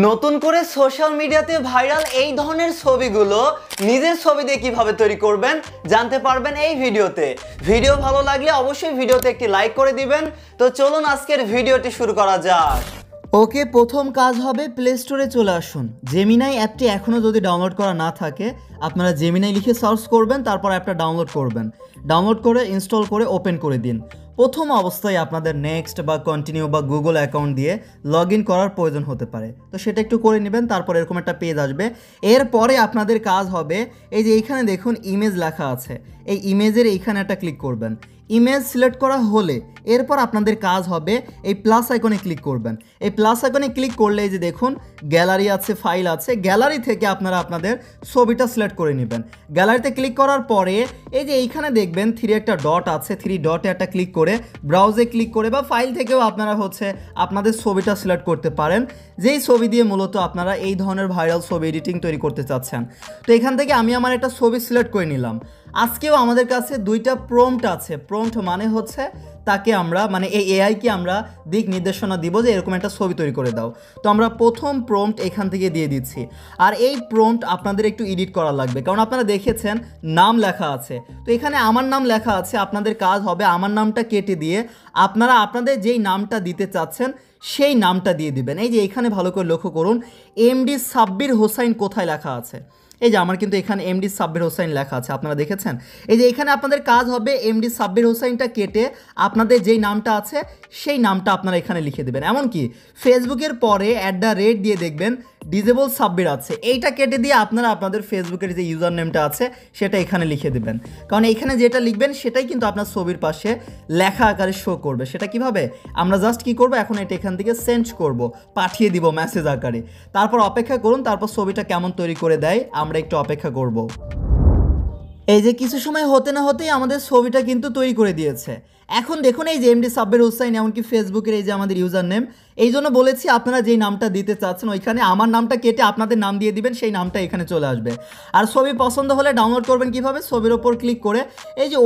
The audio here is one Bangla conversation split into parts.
নতুন করে সোশ্যাল মিডিয়াতে ভাইরাল এই ধরনের ছবিগুলো নিজের ছবি দিয়ে কিভাবে তৈরি করবেন জানতে পারবেন এই ভিডিওতে। ভিডিও ভালো লাগলে অবশ্যই ভিডিওতে একটি লাইক করে দিবেন। তো চলুন আজকের ভিডিওটি শুরু করা যাক। ওকে, প্রথম কাজ হবে প্লে স্টোরে চলে আসুন। জেমিনাই অ্যাপটি এখনও যদি ডাউনলোড করা না থাকে আপনারা জেমিনাই লিখে সার্চ করবেন, তারপর অ্যাপটা ডাউনলোড করবেন। ডাউনলোড করে ইনস্টল করে ওপেন করে দিন। প্রথম অবস্থায় আপনাদের নেক্সট বা কন্টিনিউ বা গুগল অ্যাকাউন্ট দিয়ে লগ ইন করার প্রয়োজন হতে পারে, তো সেটা একটু করে নেবেন। তারপর এরকম একটা পেজ আসবে। এরপরে আপনাদের কাজ হবে এই যে এইখানে দেখুন ইমেজ লেখা আছে, এই ইমেজের এইখানে একটা ক্লিক করবেন। ইমেজ সিলেক্ট করা হলে এরপর আপনাদের কাজ হবে এই প্লাস আইকনে ক্লিক করবেন। এই প্লাস আইকনে ক্লিক করলে এই যে দেখুন গ্যালারি আছে, ফাইল আছে। গ্যালারি থেকে আপনারা আপনাদের ছবিটা সিলেক্ট করে নেবেন। গ্যালারিতে ক্লিক করার পরে এই যে এইখানে দেখবেন থ্রি একটা ডট আছে, থ্রি ডটে একটা ক্লিক করে ব্রাউজে ক্লিক করে বা ফাইল থেকেও আপনারা আপনাদের ছবিটা সিলেক্ট করতে পারেন, যেই ছবি দিয়ে মূলত আপনারা এই ধরনের ভাইরাল ছবি এডিটিং তৈরি করতে চাচ্ছেন। তো এখান থেকে আমি আমার একটা ছবি সিলেক্ট করে নিলাম। আজকেও আমাদের কাছে দুইটা প্রম্পট আছে। প্রম্পট মানে তাকে আমরা এই এআইকে আমরা দিক নির্দেশনা দিব যে এরকম একটা ছবি তৈরি করে দাও। তো আমরা প্রথম প্রম্পট এখান থেকে দিয়ে দিচ্ছি। আর এই প্রম্পট আপনাদের একটু এডিট করা লাগবে, কারণ আপনারা দেখেছেন নাম লেখা আছে। তো এখানে আমার নাম লেখা আছে, আপনাদের কাজ হবে আমার নামটা কেটে দিয়ে আপনারা আপনাদের যেই নামটা দিতে চাচ্ছেন সেই নামটা দিয়ে দিবেন। এই যে এখানে ভালো করে লক্ষ্য করুন এমডি সাব্বির হোসাইন কোথায় লেখা আছে। এই যে আমার কিন্তু এখানে এমডি সাব্বির হোসাইন লেখা আছে, আপনারা দেখেছেন। এই যে এখানে আপনাদের কাজ হবে এমডি সাব্বির হোসাইনটা কেটে আপনাদের যেই নামটা আছে সেই নামটা আপনারা এখানে লিখে দেবেন। এমনকি ফেসবুকের পরে @ দিয়ে দেখবেন ডিজেবল সাব্বির আছে, এইটা কেটে দিয়ে আপনারা আপনাদের ফেসবুকের যে ইউজার নেমটা আছে সেটা এখানে লিখে দেবেন। কারণ এখানে যেটা লিখবেন সেটাই কিন্তু আপনার ছবির পাশে লেখা আকারে শো করবে। সেটা কিভাবে আমরা জাস্ট কি করব, এখন এটা এখান থেকে সেন্ড করব, পাঠিয়ে দিব মেসেজ আকারে। তারপর অপেক্ষা করুন, তারপর ছবিটা কেমন তৈরি করে দেয় আমরা একটু অপেক্ষা করব। এই যে কিছু সময় হতে না হতেই আমাদের ছবিটা কিন্তু তৈরি করে দিয়েছে। এখন দেখুন এই যে এমডি সাব্বির হোসাইন, এমনকি ফেসবুকের এই যে আমাদের ইউজার নেম। এই জন্য বলেছি আপনারা যেই নামটা দিতে চাচ্ছেন ওইখানে আমার নামটা কেটে আপনাদের নাম দিয়ে দিবেন, সেই নামটা এখানে চলে আসবে। আর ছবি পছন্দ হলে ডাউনলোড করবেন কিভাবে, ছবির ওপর ক্লিক করে এই যে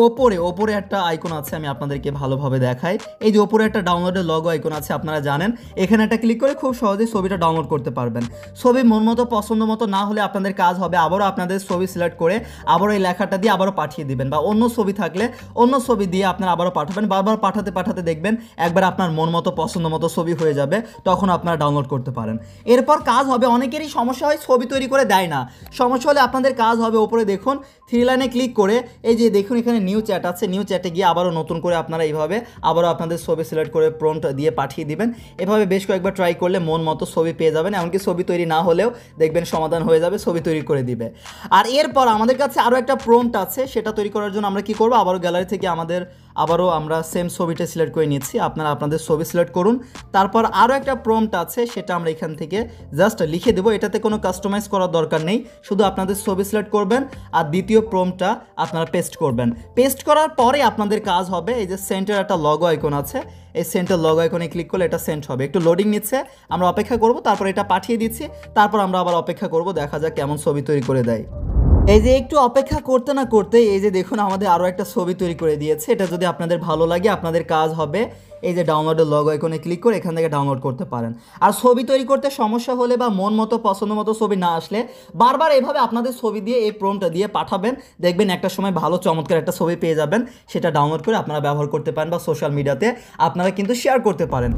ওপরে একটা আইকন আছে, আমি আপনাদেরকে ভালোভাবে দেখাই। এই যে ওপরে একটা ডাউনলোডের লগো আইকন আছে, আপনারা জানেন। এখানে একটা ক্লিক করে খুব সহজেই ছবিটা ডাউনলোড করতে পারবেন। ছবি মন মতো পছন্দ মতো না হলে আপনাদের কাজ হবে আবারও আপনাদের ছবি সিলেক্ট করে আবারও এই লেখাটা দিয়ে আবারও পাঠিয়ে দিবেন, বা অন্য ছবি থাকলে অন্য ছবি দিয়ে আপনারা আবারও পাঠাবেন। বারবার পাঠাতে দেখবেন একবার আপনার মন মতো পছন্দ মতো ছবি হয়ে যাবে, তখন আপনারা ডাউনলোড করতে পারেন। এরপর কাজ হবে, অনেকেরই সমস্যা হয় ছবি তৈরি করে দেয় না। সমস্যা হলে আপনাদের কাজ হবে ওপরে দেখুন থ্রি লাইনে ক্লিক করে এই যে দেখুন এখানে নিউ চ্যাট আছে, নিউ চ্যাটে গিয়ে আবারও নতুন করে আপনারা এইভাবে আবারও আপনাদের ছবি সিলেক্ট করে প্রম্পট দিয়ে পাঠিয়ে দিবেন। এভাবে বেশ কয়েকবার ট্রাই করলে মন মতো ছবি পেয়ে যাবেন। এমনকি ছবি তৈরি না হলেও দেখবেন সমাধান হয়ে যাবে, ছবি তৈরি করে দিবে। আর এরপর আমাদের কাছে আরও একটা প্রম্পট আছে, সেটা তৈরি করার জন্য আমরা কি করব, আবারও গ্যালারি থেকে আবারও আমরা সেম ছবিটা সিলেক্ট করে নিচ্ছি। আপনারা আপনাদের ছবি সিলেক্ট করুন। তারপর আরও একটা প্রম্পট আছে, সেটা আমরা এখান থেকে জাস্ট লিখে দেবো। এটাতে কোনো কাস্টমাইজ করার দরকার নেই, শুধু আপনাদের ছবি সিলেক্ট করবেন আর দ্বিতীয় প্রম্পটটা আপনারা পেস্ট করবেন। পেস্ট করার পরে আপনাদের কাজ হবে এই যে সেন্টার একটা লগো আইকন আছে, এই সেন্টার লগো আইকনে ক্লিক করলে এটা সেন্ড হবে। একটু লোডিং নিচ্ছে, আমরা অপেক্ষা করব। তারপর এটা পাঠিয়ে দিচ্ছি, তারপর আমরা আবার অপেক্ষা করব, দেখা যাক কেমন ছবি তৈরি করে দেয়। এই যে একটু অপেক্ষা করতে না করতে এই যে দেখুন আমাদের আরও একটা ছবি তৈরি করে দিয়েছে। এটা যদি আপনাদের ভালো লাগে আপনাদের কাজ হবে এই যে ডাউনলোডের লগো আইকনে ক্লিক করে এখান থেকে ডাউনলোড করতে পারেন। আর ছবি তৈরি করতে সমস্যা হলে বা মন মতো পছন্দ মতো ছবি না আসলে বারবার এইভাবে আপনাদের ছবি দিয়ে এই প্রম্পটটা দিয়ে পাঠাবেন, দেখবেন একটা সময় ভালো চমৎকার একটা ছবি পেয়ে যাবেন। সেটা ডাউনলোড করে আপনারা ব্যবহার করতে পারেন বা সোশ্যাল মিডিয়াতে আপনারা কিন্তু শেয়ার করতে পারেন।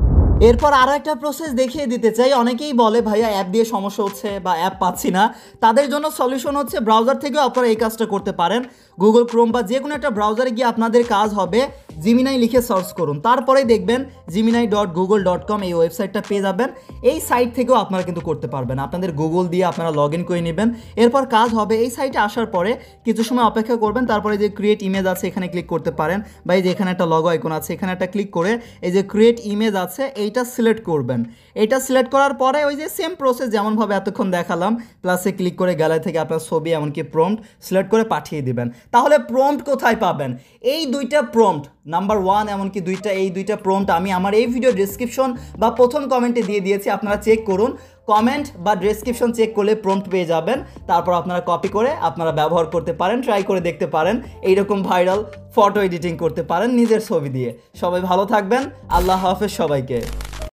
এরপর আরও একটা প্রসেস দেখিয়ে দিতে চাই। অনেকেই বলে ভাইয়া অ্যাপ দিয়ে সমস্যা হচ্ছে বা অ্যাপ পাচ্ছি না, তাদের জন্য সলিউশন হচ্ছে ব্রাউজার থেকেও আপনারা এই কাজটা করতে পারেন। গুগল ক্রোম বা যে কোনো একটা ব্রাউজারে গিয়ে আপনাদের কাজ হবে জিমিনাই লিখে সার্চ করুন, তারপরেই দেখবেন gemini.google.com এই ওয়েবসাইটটা পেয়ে যাবেন। এই সাইট থেকেও আপনারা কিন্তু করতে পারবেন, আপনাদের গুগল দিয়ে আপনারা লগ ইন করে নেবেন। এরপর কাজ হবে এই সাইটে আসার পরে কিছু সময় অপেক্ষা করবেন, তারপরে যে ক্রিয়েট ইমেজ আছে এখানে ক্লিক করতে পারেন, বা এই যে এখানে একটা লগো আইকন আছে এখানে একটা ক্লিক করে এই যে ক্রিয়েট ইমেজ আছে এইটা সিলেক্ট করবেন। এটা সিলেক্ট করার পরে ওই যে সেম প্রসেস যেমনভাবে এতক্ষণ দেখালাম, প্লাসে ক্লিক করে গ্যালারি থেকে আপনার ছবি এমনকি প্রম্পট সিলেক্ট করে পাঠিয়ে দিবেন। তাহলে প্রম্পট কোথায় পাবেন, এই দুইটা প্রম্পট নাম্বার 1 এমনকি এই দুইটা প্রম্পট আমি আমার এই ভিডিও ডেসক্রিপশন বা প্রথম কমেন্টে দিয়ে দিয়েছি, আপনারা চেক করুন। কমেন্ট বা ডেসক্রিপশন চেক করলে প্রম্পট পেয়ে যাবেন। তারপর আপনারা কপি করে আপনারা ব্যবহার করতে পারেন, ট্রাই করে দেখতে পারেন, এইরকম ভাইরাল ফটো এডিটিং করতে পারেন নিজের ছবি দিয়ে। সবাই ভালো থাকবেন, আল্লাহ হাফেজ সবাইকে।